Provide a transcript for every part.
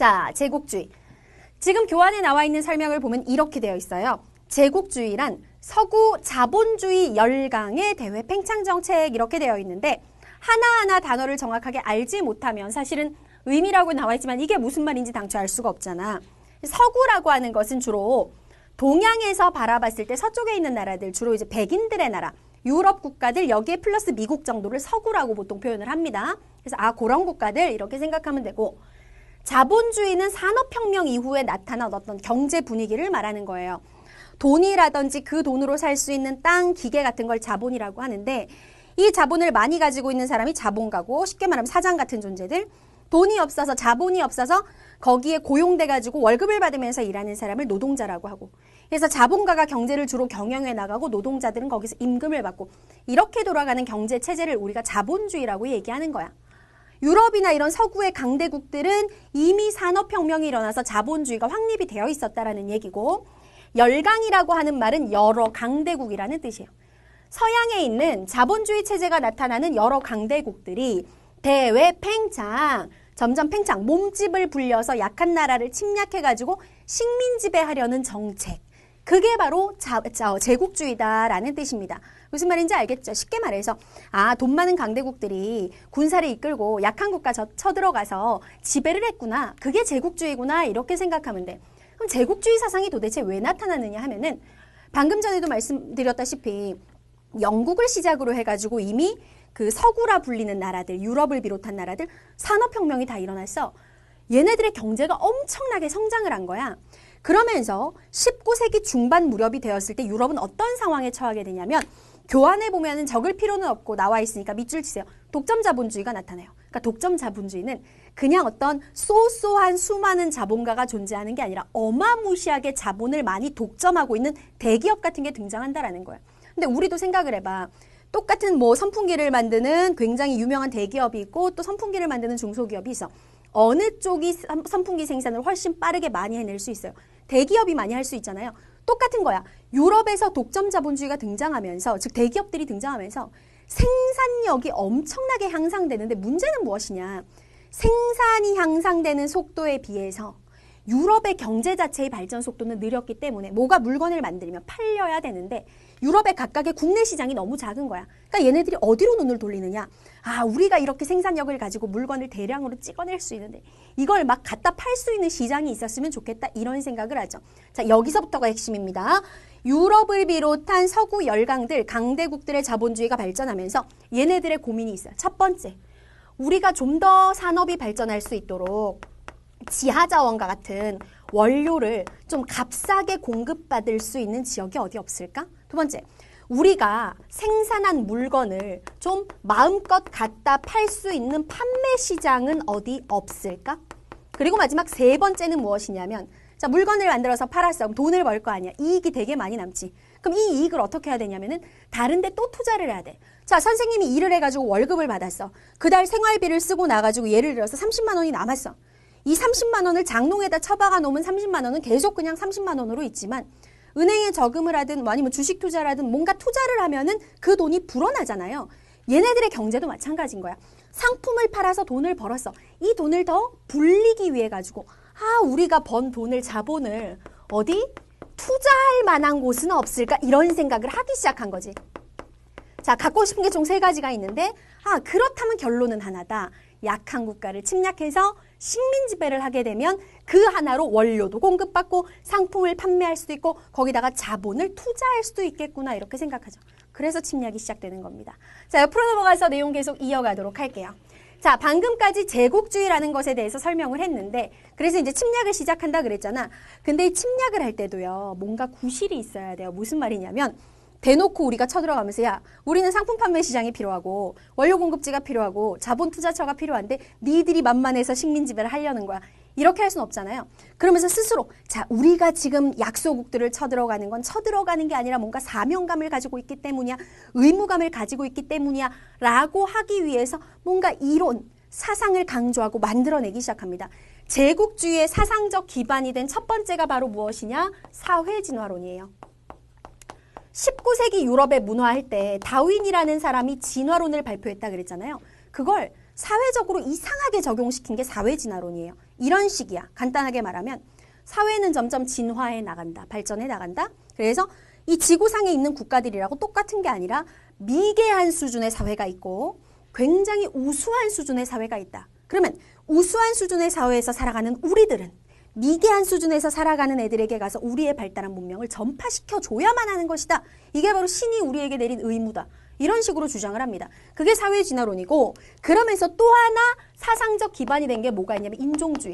자, 제국주의. 지금 교환에 나와 있는 설명을 보면 이렇게 되어 있어요. 제국주의란 서구 자본주의 열강의 대외 팽창 정책 이렇게 되어 있는데 하나하나 단어를 정확하게 알지 못하면 사실은 의미라고 나와 있지만 이게 무슨 말인지 당초 알 수가 없잖아. 서구라고 하는 것은 주로 동양에서 바라봤을 때 서쪽에 있는 나라들, 주로 이제 백인들의 나라, 유럽 국가들 여기에 플러스 미국 정도를 서구라고 보통 표현을 합니다. 그래서 그런 국가들 이렇게 생각하면 되고, 자본주의는 산업혁명 이후에 나타난 어떤 경제 분위기를 말하는 거예요. 돈이라든지 그 돈으로 살 수 있는 땅, 기계 같은 걸 자본이라고 하는데 이 자본을 많이 가지고 있는 사람이 자본가고 쉽게 말하면 사장 같은 존재들, 돈이 없어서 자본이 없어서 거기에 고용돼가지고 월급을 받으면서 일하는 사람을 노동자라고 하고, 그래서 자본가가 경제를 주로 경영해 나가고 노동자들은 거기서 임금을 받고 이렇게 돌아가는 경제 체제를 우리가 자본주의라고 얘기하는 거야. 유럽이나 이런 서구의 강대국들은 이미 산업혁명이 일어나서 자본주의가 확립이 되어 있었다라는 얘기고, 열강이라고 하는 말은 여러 강대국이라는 뜻이에요. 서양에 있는 자본주의 체제가 나타나는 여러 강대국들이 대외 팽창, 점점 팽창, 몸집을 불려서 약한 나라를 침략해가지고 식민 지배하려는 정책. 그게 바로 제국주의다라는 뜻입니다. 무슨 말인지 알겠죠? 쉽게 말해서 돈 많은 강대국들이 군사를 이끌고 약한 국가 쳐들어가서 지배를 했구나. 그게 제국주의구나. 이렇게 생각하면 돼. 그럼 제국주의 사상이 도대체 왜 나타나느냐 하면은 방금 전에도 말씀드렸다시피 영국을 시작으로 해가지고 이미 그 서구라 불리는 나라들, 유럽을 비롯한 나라들 산업혁명이 다 일어났어. 얘네들의 경제가 엄청나게 성장을 한 거야. 그러면서 19세기 중반 무렵이 되었을 때 유럽은 어떤 상황에 처하게 되냐면, 교환해 보면은 적을 필요는 없고 나와 있으니까 밑줄 치세요. 독점 자본주의가 나타나요. 그러니까 독점 자본주의는 그냥 어떤 쏘쏘한 수많은 자본가가 존재하는 게 아니라 어마무시하게 자본을 많이 독점하고 있는 대기업 같은 게 등장한다라는 거예요. 근데 우리도 생각을 해봐. 똑같은 선풍기를 만드는 굉장히 유명한 대기업이 있고 또 선풍기를 만드는 중소기업이 있어. 어느 쪽이 선풍기 생산을 훨씬 빠르게 많이 해낼 수 있어요? 대기업이 많이 할 수 있잖아요. 똑같은 거야. 유럽에서 독점 자본주의가 등장하면서, 즉 대기업들이 등장하면서 생산력이 엄청나게 향상되는데 문제는 무엇이냐? 생산이 향상되는 속도에 비해서 유럽의 경제 자체의 발전 속도는 느렸기 때문에 뭐가 물건을 만들면 팔려야 되는데 유럽의 각각의 국내 시장이 너무 작은 거야. 그러니까 얘네들이 어디로 눈을 돌리느냐? 우리가 이렇게 생산력을 가지고 물건을 대량으로 찍어낼 수 있는데 이걸 막 갖다 팔 수 있는 시장이 있었으면 좋겠다. 이런 생각을 하죠. 자, 여기서부터가 핵심입니다. 유럽을 비롯한 서구 열강들, 강대국들의 자본주의가 발전하면서 얘네들의 고민이 있어요. 첫 번째, 우리가 좀 더 산업이 발전할 수 있도록 지하자원과 같은 원료를 좀 값싸게 공급받을 수 있는 지역이 어디 없을까? 두 번째, 우리가 생산한 물건을 좀 마음껏 갖다 팔 수 있는 판매 시장은 어디 없을까? 그리고 마지막 세 번째는 무엇이냐면, 자, 물건을 만들어서 팔았어. 그럼 돈을 벌 거 아니야. 이익이 되게 많이 남지. 그럼 이 이익을 어떻게 해야 되냐면은 다른 데 또 투자를 해야 돼. 자, 선생님이 일을 해가지고 월급을 받았어. 그달 생활비를 쓰고 나가지고 예를 들어서 30만 원이 남았어. 이 30만 원을 장롱에다 처박아 놓으면 30만 원은 계속 그냥 30만 원으로 있지만 은행에 저금을 하든 아니면 주식 투자를 하든 뭔가 투자를 하면은 그 돈이 불어나잖아요. 얘네들의 경제도 마찬가지인 거야. 상품을 팔아서 돈을 벌었어. 이 돈을 더 불리기 위해 가지고 우리가 번 돈을, 자본을 어디 투자할 만한 곳은 없을까? 이런 생각을 하기 시작한 거지. 자, 갖고 싶은 게 총 세 가지가 있는데 그렇다면 결론은 하나다. 약한 국가를 침략해서 식민 지배를 하게 되면 그 하나로 원료도 공급받고 상품을 판매할 수도 있고 거기다가 자본을 투자할 수도 있겠구나, 이렇게 생각하죠. 그래서 침략이 시작되는 겁니다. 자, 옆으로 넘어가서 내용 계속 이어가도록 할게요. 자, 방금까지 제국주의라는 것에 대해서 설명을 했는데, 그래서 이제 침략을 시작한다 그랬잖아. 근데 이 침략을 할 때도요, 뭔가 구실이 있어야 돼요. 무슨 말이냐면, 대놓고 우리가 쳐들어가면서 우리는 상품 판매 시장이 필요하고 원료 공급지가 필요하고 자본 투자처가 필요한데 니들이 만만해서 식민 지배를 하려는 거야. 이렇게 할 수는 없잖아요. 그러면서 스스로 우리가 지금 약소국들을 쳐들어가는 건 쳐들어가는 게 아니라 뭔가 사명감을 가지고 있기 때문이야. 의무감을 가지고 있기 때문이야. 라고 하기 위해서 뭔가 이론, 사상을 강조하고 만들어내기 시작합니다. 제국주의의 사상적 기반이 된 첫 번째가 바로 무엇이냐? 사회진화론이에요. 19세기 유럽에 문화할 때 다윈이라는 사람이 진화론을 발표했다 그랬잖아요. 그걸 사회적으로 이상하게 적용시킨 게 사회진화론이에요. 이런 식이야. 간단하게 말하면 사회는 점점 진화해 나간다. 발전해 나간다. 그래서 이 지구상에 있는 국가들이라고 똑같은 게 아니라 미개한 수준의 사회가 있고 굉장히 우수한 수준의 사회가 있다. 그러면 우수한 수준의 사회에서 살아가는 우리들은 미개한 수준에서 살아가는 애들에게 가서 우리의 발달한 문명을 전파시켜 줘야만 하는 것이다. 이게 바로 신이 우리에게 내린 의무다. 이런 식으로 주장을 합니다. 그게 사회진화론이고, 그러면서 또 하나 사상적 기반이 된 게 뭐가 있냐면 인종주의.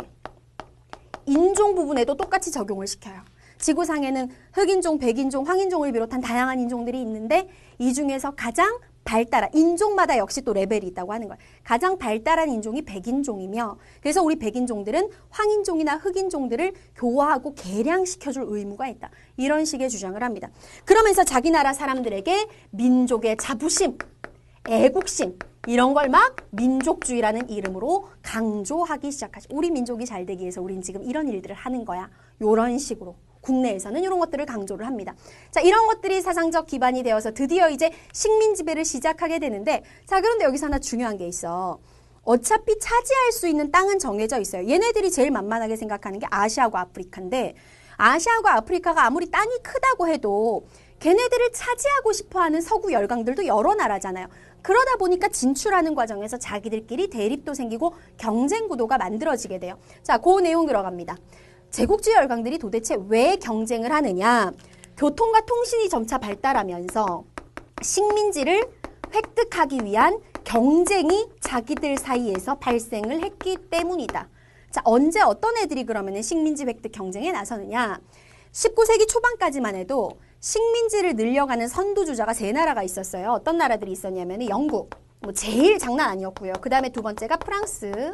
인종 부분에도 똑같이 적용을 시켜요. 지구상에는 흑인종, 백인종, 황인종을 비롯한 다양한 인종들이 있는데 이 중에서 가장 발달한, 인종마다 역시 또 레벨이 있다고 하는 거예요. 가장 발달한 인종이 백인종이며, 그래서 우리 백인종들은 황인종이나 흑인종들을 교화하고 개량시켜줄 의무가 있다. 이런 식의 주장을 합니다. 그러면서 자기 나라 사람들에게 민족의 자부심, 애국심 이런 걸 막 민족주의라는 이름으로 강조하기 시작하죠. 우리 민족이 잘 되기 위해서 우린 지금 이런 일들을 하는 거야. 이런 식으로. 국내에서는 이런 것들을 강조를 합니다. 자, 이런 것들이 사상적 기반이 되어서 드디어 이제 식민 지배를 시작하게 되는데, 자, 그런데 여기서 하나 중요한 게 있어. 어차피 차지할 수 있는 땅은 정해져 있어요. 얘네들이 제일 만만하게 생각하는 게 아시아과 아프리카인데, 아시아과 아프리카가 아무리 땅이 크다고 해도 걔네들을 차지하고 싶어하는 서구 열강들도 여러 나라잖아요. 그러다 보니까 진출하는 과정에서 자기들끼리 대립도 생기고 경쟁 구도가 만들어지게 돼요. 자, 그 내용 들어갑니다. 제국주의 열강들이 도대체 왜 경쟁을 하느냐? 교통과 통신이 점차 발달하면서 식민지를 획득하기 위한 경쟁이 자기들 사이에서 발생을 했기 때문이다. 자, 언제 어떤 애들이 그러면 식민지 획득 경쟁에 나서느냐? 19세기 초반까지만 해도 식민지를 늘려가는 선두주자가 세 나라가 있었어요. 어떤 나라들이 있었냐면 영국, 뭐 제일 장난 아니었고요. 그 다음에 두 번째가 프랑스,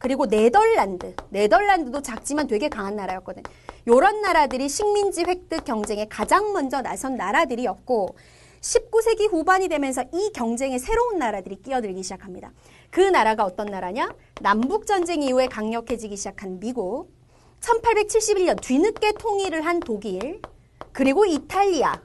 그리고 네덜란드. 네덜란드도 작지만 되게 강한 나라였거든. 이런 나라들이 식민지 획득 경쟁에 가장 먼저 나선 나라들이었고, 19세기 후반이 되면서 이 경쟁에 새로운 나라들이 끼어들기 시작합니다. 그 나라가 어떤 나라냐? 남북전쟁 이후에 강력해지기 시작한 미국, 1871년 뒤늦게 통일을 한 독일, 그리고 이탈리아.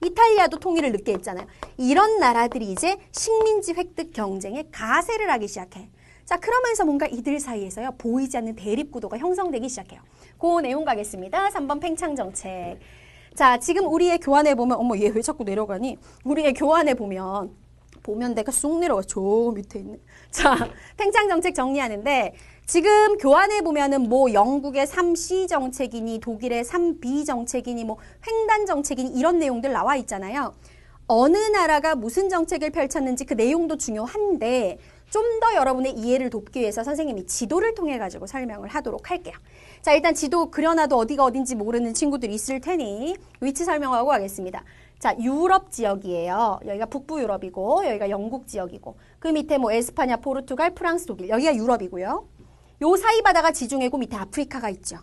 이탈리아도 통일을 늦게 했잖아요. 이런 나라들이 이제 식민지 획득 경쟁에 가세를 하기 시작해. 자, 그러면서 뭔가 이들 사이에서요, 보이지 않는 대립구도가 형성되기 시작해요. 그 내용 가겠습니다. 3번 팽창정책. 자, 지금 우리의 교환에 보면, 어머, 얘 왜 자꾸 내려가니? 우리의 교환에 보면 내가 쑥 내려가. 저 밑에 있네. 자, 팽창정책 정리하는데, 지금 교환에 보면은 뭐 영국의 3C 정책이니, 독일의 3B 정책이니, 뭐 횡단 정책이니, 이런 내용들 나와 있잖아요. 어느 나라가 무슨 정책을 펼쳤는지 그 내용도 중요한데, 좀 더 여러분의 이해를 돕기 위해서 선생님이 지도를 통해 가지고 설명을 하도록 할게요. 자, 일단 지도 그려놔도 어디가 어딘지 모르는 친구들이 있을 테니 위치 설명하고 가겠습니다. 자, 유럽 지역이에요. 여기가 북부 유럽이고, 여기가 영국 지역이고, 그 밑에 뭐 에스파냐, 포르투갈, 프랑스, 독일, 여기가 유럽이고요. 요 사이 바다가 지중해고 밑에 아프리카가 있죠.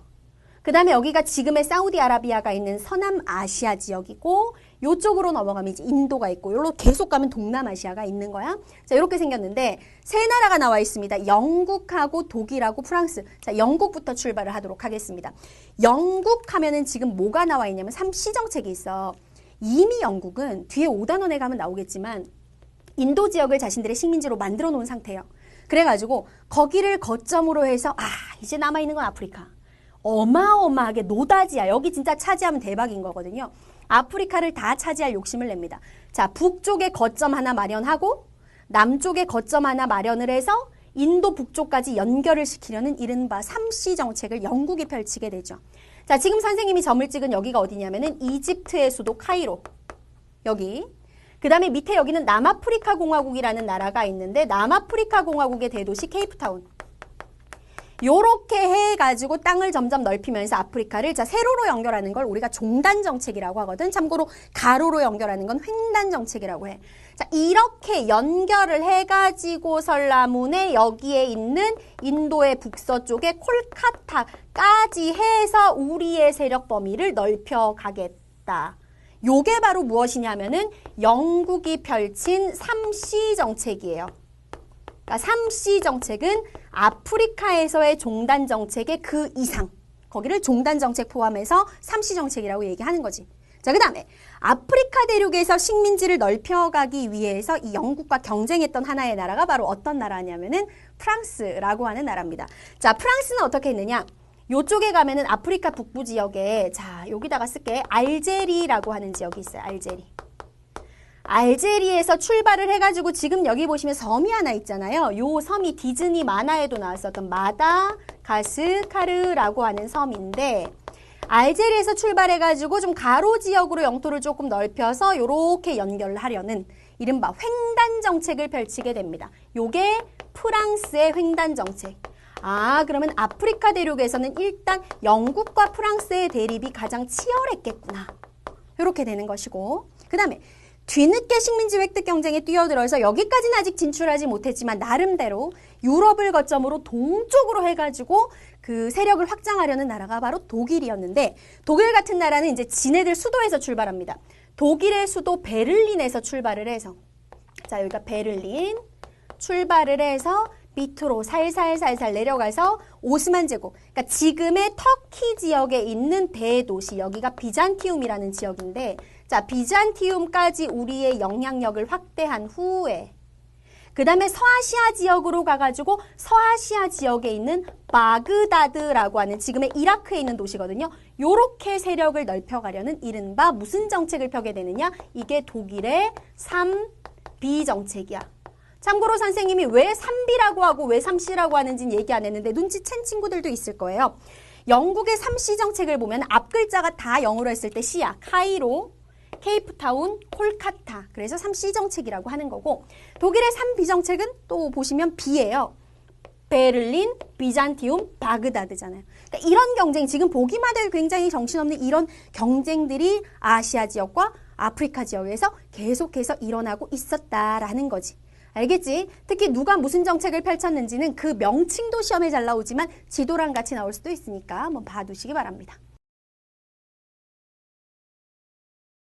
그 다음에 여기가 지금의 사우디아라비아가 있는 서남아시아 지역이고, 요쪽으로 넘어가면 이제 인도가 있고, 요로 계속 가면 동남아시아가 있는 거야. 자, 이렇게 생겼는데 세 나라가 나와 있습니다. 영국하고 독일하고 프랑스. 자, 영국부터 출발을 하도록 하겠습니다. 영국 하면은 지금 뭐가 나와 있냐면 3C 정책이 있어. 이미 영국은 뒤에 5단원에 가면 나오겠지만 인도 지역을 자신들의 식민지로 만들어 놓은 상태예요. 그래가지고 거기를 거점으로 해서 이제 남아있는 건 아프리카. 어마어마하게 노다지야. 여기 진짜 차지하면 대박인 거거든요. 아프리카를 다 차지할 욕심을 냅니다. 자, 북쪽에 거점 하나 마련하고 남쪽에 거점 하나 마련을 해서 인도 북쪽까지 연결을 시키려는 이른바 3C 정책을 영국이 펼치게 되죠. 자, 지금 선생님이 점을 찍은 여기가 어디냐면은 이집트의 수도 카이로. 여기. 그 다음에 밑에 여기는 남아프리카 공화국이라는 나라가 있는데 남아프리카 공화국의 대도시 케이프타운. 요렇게 해가지고 땅을 점점 넓히면서 아프리카를 세로로 연결하는 걸 우리가 종단 정책이라고 하거든. 참고로 가로로 연결하는 건 횡단 정책이라고 해. 자, 이렇게 연결을 해가지고 설라문에 여기에 있는 인도의 북서쪽에 콜카타까지 해서 우리의 세력 범위를 넓혀가겠다. 요게 바로 무엇이냐면은 영국이 펼친 3C 정책이에요. 그러니까 3C 정책은 아프리카에서의 종단 정책의 그 이상, 거기를 종단 정책 포함해서 3C 정책이라고 얘기하는 거지. 자, 그 다음에 아프리카 대륙에서 식민지를 넓혀가기 위해서 이 영국과 경쟁했던 하나의 나라가 바로 어떤 나라냐면은 프랑스라고 하는 나라입니다. 자, 프랑스는 어떻게 했느냐? 요쪽에 가면은 아프리카 북부 지역에, 자, 여기다가 쓸게. 알제리라고 하는 지역이 있어요. 알제리. 알제리에서 출발을 해가지고 지금 여기 보시면 섬이 하나 있잖아요. 요 섬이 디즈니 만화에도 나왔었던 마다가스카르라고 하는 섬인데, 알제리에서 출발해가지고 좀 가로 지역으로 영토를 조금 넓혀서 요렇게 연결하려는 이른바 횡단 정책을 펼치게 됩니다. 요게 프랑스의 횡단 정책. 아, 그러면 아프리카 대륙에서는 일단 영국과 프랑스의 대립이 가장 치열했겠구나. 이렇게 되는 것이고, 그 다음에 뒤늦게 식민지 획득 경쟁에 뛰어들어서 여기까지는 아직 진출하지 못했지만 나름대로 유럽을 거점으로 동쪽으로 해가지고 그 세력을 확장하려는 나라가 바로 독일이었는데, 독일 같은 나라는 이제 지네들 수도에서 출발합니다. 독일의 수도 베를린에서 출발을 해서, 자, 여기가 베를린 출발을 해서 밑으로 살살살살 내려가서 오스만 제국, 그러니까 지금의 터키 지역에 있는 대도시, 여기가 비잔티움이라는 지역인데, 자, 비잔티움까지 우리의 영향력을 확대한 후에 그 다음에 서아시아 지역으로 가가지고 서아시아 지역에 있는 바그다드라고 하는 지금의 이라크에 있는 도시거든요. 요렇게 세력을 넓혀가려는 이른바 무슨 정책을 펴게 되느냐? 이게 독일의 3B 정책이야. 참고로 선생님이 왜 3B라고 하고 왜 3C라고 하는지는 얘기 안 했는데 눈치챈 친구들도 있을 거예요. 영국의 3C 정책을 보면 앞 글자가 다 영어로 했을 때 C야. 카이로, 케이프타운, 콜카타. 그래서 3C 정책이라고 하는 거고, 독일의 3B 정책은 또 보시면 B예요. 베를린, 비잔티움, 바그다드잖아요. 그러니까 이런 경쟁, 지금 보기만 해도 굉장히 정신없는 이런 경쟁들이 아시아 지역과 아프리카 지역에서 계속해서 일어나고 있었다라는 거지. 알겠지? 특히 누가 무슨 정책을 펼쳤는지는 그 명칭도 시험에 잘 나오지만 지도랑 같이 나올 수도 있으니까 한번 봐두시기 바랍니다.